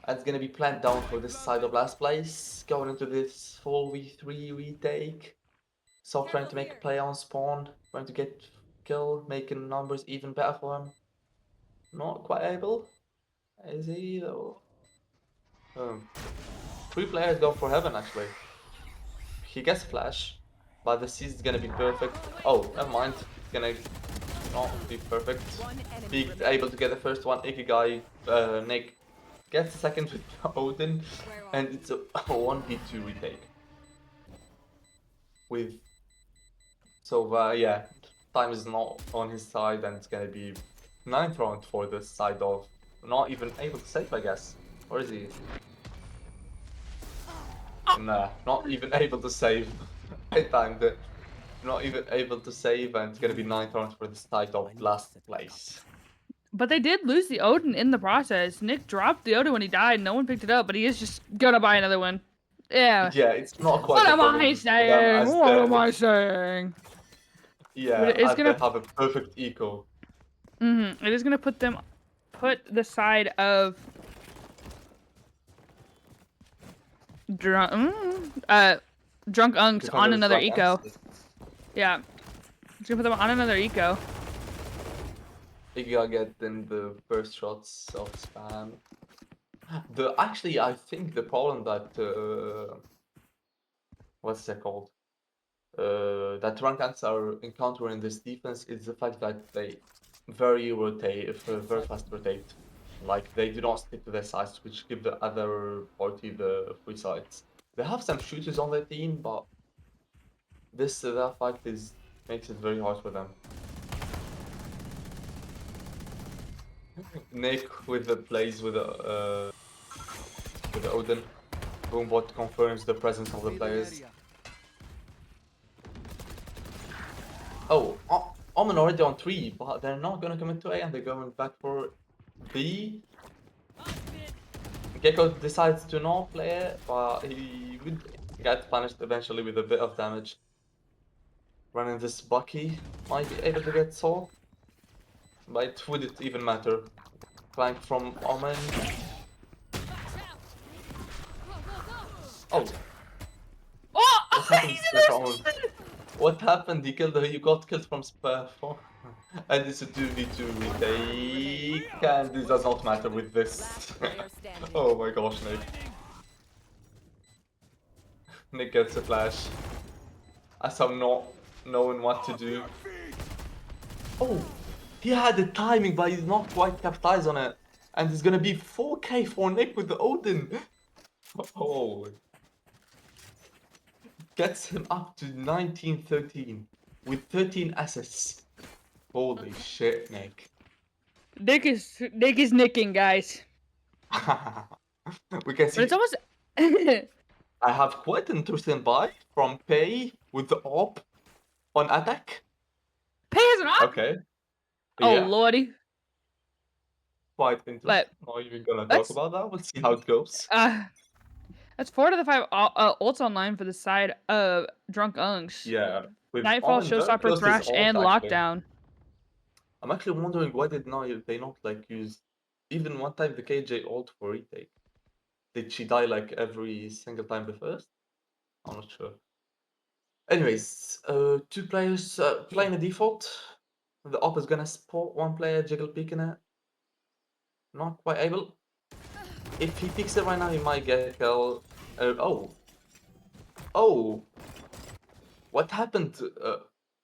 That's gonna be planned down for this side of last place. Going into this 4v3 retake. So trying to make a play on spawn, trying to get kill, making numbers even better for him. Not quite able. Is he though? 3 players go for heaven actually. He gets flash, but the seed is gonna be perfect. Oh, never mind. It's gonna not be perfect. One enemy Be remaining. able to get the first one. Ikigai, Nick gets the second with Odin, and it's a 1v2 retake. With yeah, time is not on his side, and it's gonna be 9th round for the side of not even able to save, I guess. Or is he? Nah, not even able to save. I timed it. Not even able to save, and it's gonna be 9th round for the side of last place. But they did lose the Odin in the process. Nick dropped the Odin when he died. No one picked it up, but he is just gonna buy another one. Yeah. Yeah, it's not quite What the am problem I for them saying? as What am the I saying? But yeah, it is as they gonna. have a perfect eco. It is gonna put the side of drunk unks on Defenders another drunk eco. answers. Yeah, it's gonna put them on another eco. Ikigai getting the first shots of spam. Actually, I think the problem that what's that called? That Rankans are encountering this defense is the fact that they very fast rotate. Like they do not stick to their sides, which give the other party the free sides. They have some shooters on their team, but that fact is makes it very hard for them. Nick with the plays with the Odin. Boombot confirms the presence of the players. Oh, Omen already on 3, but they're not gonna commit to A and they're going back for B. Gecko decides to not play it, but he would get punished eventually with a bit of damage. Running this Bucky might be able to get Soul, but it wouldn't even matter. Flank from Omen. Oh, Oh, what happened he's to in Omen? What happened? He got killed from Spare. And it's a 2v2 retake, and this does not matter with this. Last player standing. Oh my gosh, Nick. Nick gets a flash. As I'm not knowing what to do. Oh, he had the timing, but he's not quite capitalized on it. And it's gonna be 4k for Nick with the Odin. Oh, gets him up to 1913 with 13 assists. Holy shit, Nick. Nick is nicking, guys. We can But it's see almost. I have quite an interesting buy from Pay with the op on attack. Pay as an op. Okay. Oh Yeah, lordy. quite interesting. But Not even gonna talk let's about that. We'll see how it goes. that's 4 to the 5 ults online for the side of drunk unks. Yeah, with Nightfall, Omen very Showstopper, close to his Thrash, ult and actually. Lockdown. I'm actually wondering why they not like use even one time the KJ ult for retake. Did she die like every single time the first? I'm not sure. Anyways, 2 players playing a default. The op is gonna support 1 player jiggle picking it. Not quite able. If he picks it right now, he might get a kill. Oh. Oh. What happened?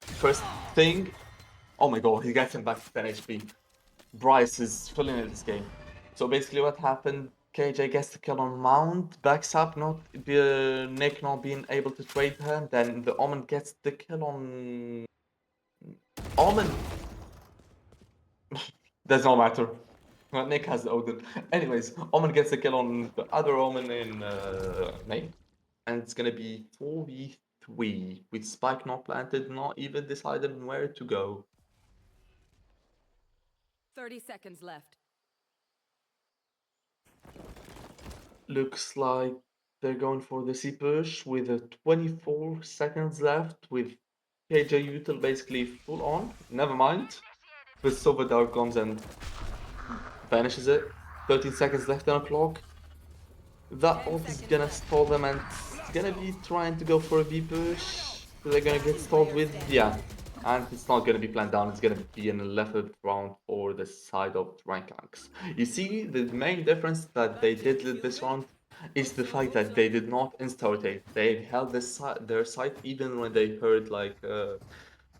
First thing. Oh my god, he gets him back to 10 HP. Bryce is filling in this game. So basically what happened, KJ gets the kill on Mount, backs up, Nick not being able to trade her, then the Omen gets the kill on... Omen! Does not matter. Well, Nick has the Odin. Anyways, Omen gets the kill on the other Omen in main. And it's gonna be 4v3 with Spike not planted, not even decided where to go. 30 seconds left. Looks like they're going for the C push with 24 seconds left with KJ Util basically full on. Never mind. The Silver Dart comes and vanishes it. 13 seconds left on the clock. That 10 ult is seconds gonna left. stall them and it's gonna be trying to go for a V push. So they're gonna get stalled with, yeah. And it's not gonna be planned down, it's gonna be an 11th round for the side of Rankanks. You see, the main difference that they did with this round is the fact that they did not insta-rotate. They held their side even when they heard like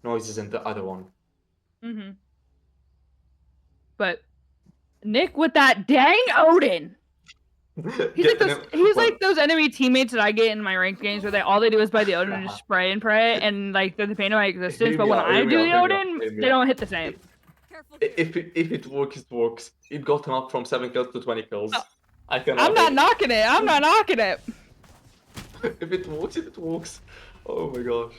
noises in the other one. Mm-hmm. But Nick with that dang Odin. He's like Getting those. him, He's well, like those enemy teammates that I get in my ranked games where all they do is buy the Odin and just spray and pray, and like they're the pain of my existence. hear But me when out, I hear me do out, the hear me out, Odin, hear me they out. don't hit the same. Careful here. If it works, it works. It got him up from 7 kills to 20 kills. Oh, I I'm cannot not hate. knocking it. I'm not knocking it. If it works, it works. Oh my gosh.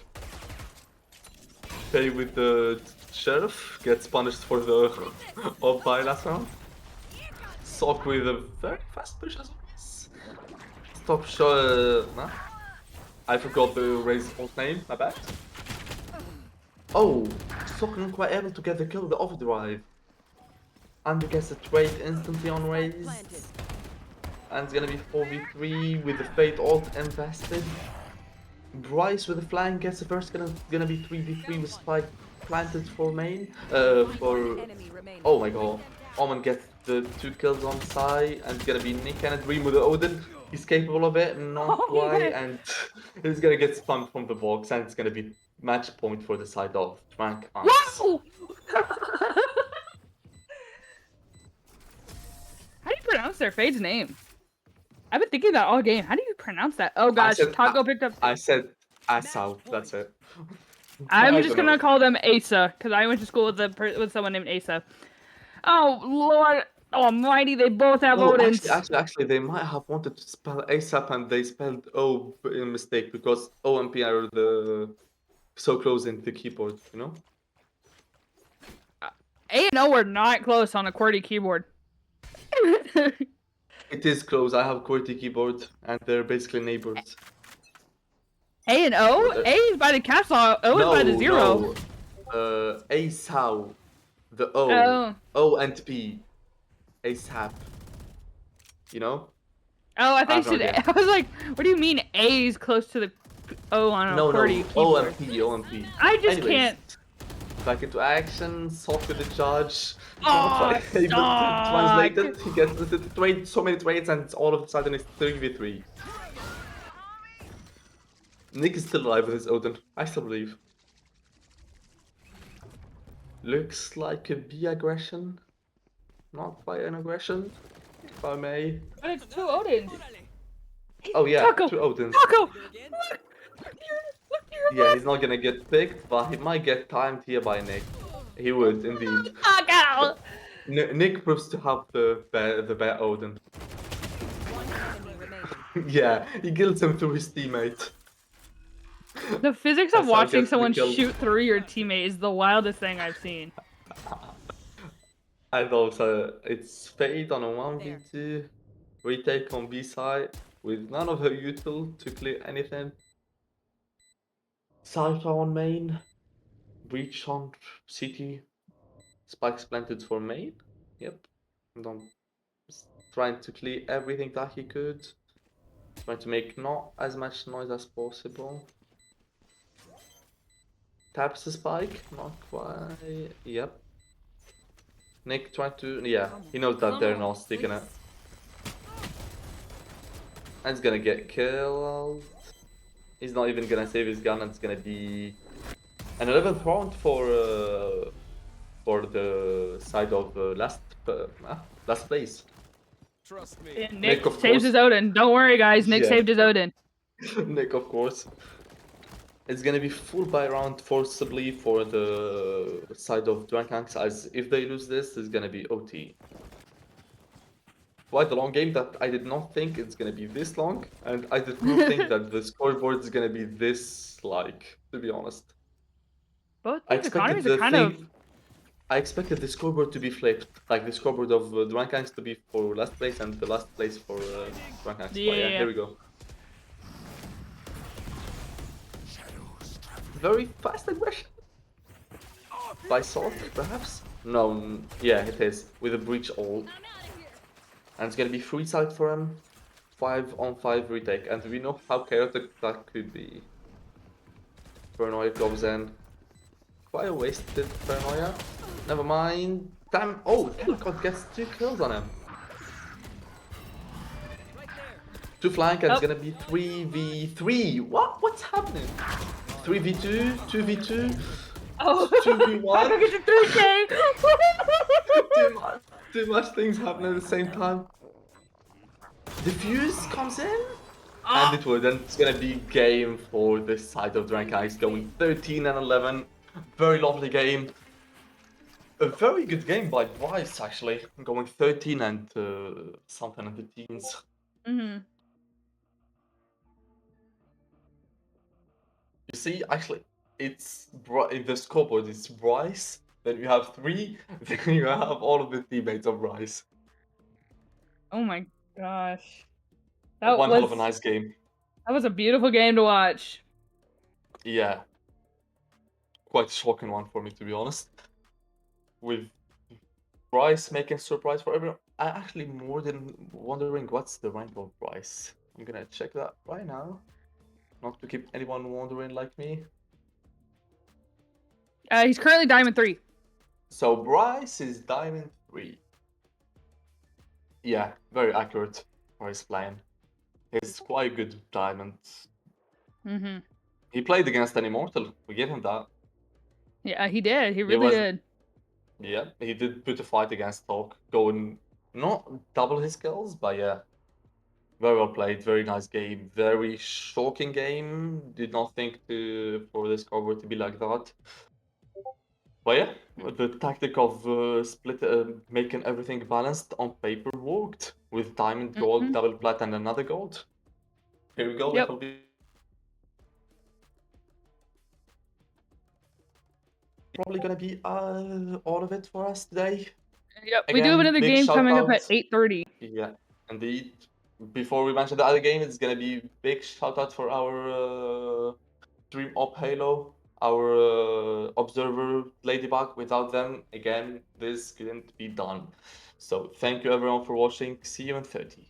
Pay with the sheriff gets punished for the off by last round. Sock with a very fast push as always. Stop shot. Nah. I forgot the raise ult name, my bad. Oh, Sock not quite able to get the kill with the overdrive. Andrew gets a trade instantly on Planted. raise. And it's gonna be 4v3 with the Fate ult invested. Bryce with the flank gets the first, gonna be 3v3 with Spike planted for main. For... Enemy remaining. Oh my god. Omen gets the 2 kills on side and it's gonna be Nick and Dream with the Odin. He's capable of it, not Oh quite, my- and he's gonna get spammed from the box and it's gonna be match point for the side of Frank Ice. Wow! How do you pronounce their Fade's name? I've been thinking that all game. How do you pronounce that? Oh gosh, Taco picked up. I said Asau, that's it. I'm I just don't gonna know. call them Asa because I went to school with someone named Asa. Oh Lord Almighty, they both have Oh, Odins. actually, they might have wanted to spell ASAP and they spelled O in mistake because O and P are so close in the keyboard, you know? A and O are not close on a QWERTY keyboard. It is close. I have QWERTY keyboard and they're basically neighbors. A and O? What the- A is by the caps lock. O is by the zero. No. ASAP. The O. Oh. O and P. ASAP. You know? Oh, I I have think no idea. I was like, what do you mean A is close to the O on a No, QWERTY O keyboard? and P, O and P. I just Anyways, can't. back into action, Sock with the charge. Oh, Not quite able to translate suck. it. He gets the trade, so many trades, and all of a sudden it's 3v3. Nick is still alive with his Odin. I still believe. Looks like a B aggression. Not quite an aggression, if I may. But it's two Odins. Oh yeah, Taco! 2 Odins. Taco! Look your Yeah, he's not gonna get picked, but he might get timed here by Nick. He would, indeed. Taco! Nick proves to have the better Odin. One enemy remaining. Yeah, he kills him through his teammate. The physics That's of how he watching gets the someone kill. shoot through your teammate is the wildest thing I've seen. And also, it's Fade on a 1v2, retake on B side, with none of her util to clear anything. Cypher on main, Breach on CT, Spikes planted for main. Yep. Don't trying to clear everything that he could. Trying to make not as much noise as possible. Taps the spike, not quite. Yep. Nick tried to, yeah, he knows that they're not sticking it. And he's gonna get killed. He's not even gonna save his gun, and it's gonna be an 11th round for the side of last place. Trust me. And Nick, Nick of saves course. his Odin. Don't worry, guys. Nick Yeah. saved his Odin. Nick, of course. It's gonna be full buy round forcibly for the side of Drankanks, as if they lose this, it's gonna be OT. Quite a long game that I did not think it's gonna be this long, and I did not think that the scoreboard is gonna be this to be honest. Both I these expected economies are kind of. I expected the scoreboard to be flipped, like the scoreboard of Drankanks to be for last place and the last place for Drankanks. But yeah, Yeah. here we go. Very fast aggression. By Salt, perhaps? No, yeah, it is. With a breach ult. And it's gonna be free side for him. 5-on-5 retake. And we know how chaotic that could be. Paranoia goes in. Quite a wasted Paranoia. Never mind. Damn. Oh, Telecon gets 2 kills on him. 2 flank and it's gonna be 3v3. What's happening? 3v2? 2v2? Oh, 2v1? I get your 3K. Too much things happen at the same time. Diffuse comes in, and it would, and it's gonna be game for this side of Drank Ice, going 13-11. Very lovely game. A very good game by Bryce, actually, going 13 and something in the teens. Mm-hmm. You see, actually, it's in the scoreboard. It's Bryce. Then you have 3. Then you have all of the teammates of Bryce. Oh my gosh. That One hell was of a nice game. That was a beautiful game to watch. Yeah. Quite a shocking one for me, to be honest. With Bryce making surprise for everyone. I actually more than wondering what's the rank of Bryce. I'm gonna check that right now. Not to keep anyone wondering like me. He's currently Diamond 3. So Bryce is Diamond 3. Yeah, very accurate for his playing. He's quite good Diamond. Mm-hmm. He played against an Immortal. We give him that. Yeah, he did. He really did. Yeah, he did put a fight against Talk, going not double his kills, but yeah. Very well played, very nice game, very shocking game. Did not think for this cover to be like that. But yeah, the tactic of making everything balanced on paper worked with diamond, gold, double plat, and another gold. Here we go. Yep. FLV. Probably gonna be all of it for us today. Yep. Again, We do have another big game coming up shout-out. at 8:30. Yeah, indeed. Before we mention the other game, it's gonna be big shout out for our Dream Up Halo, our observer Ladybug. Without them, again, this couldn't be done. So thank you everyone for watching. See you in 30.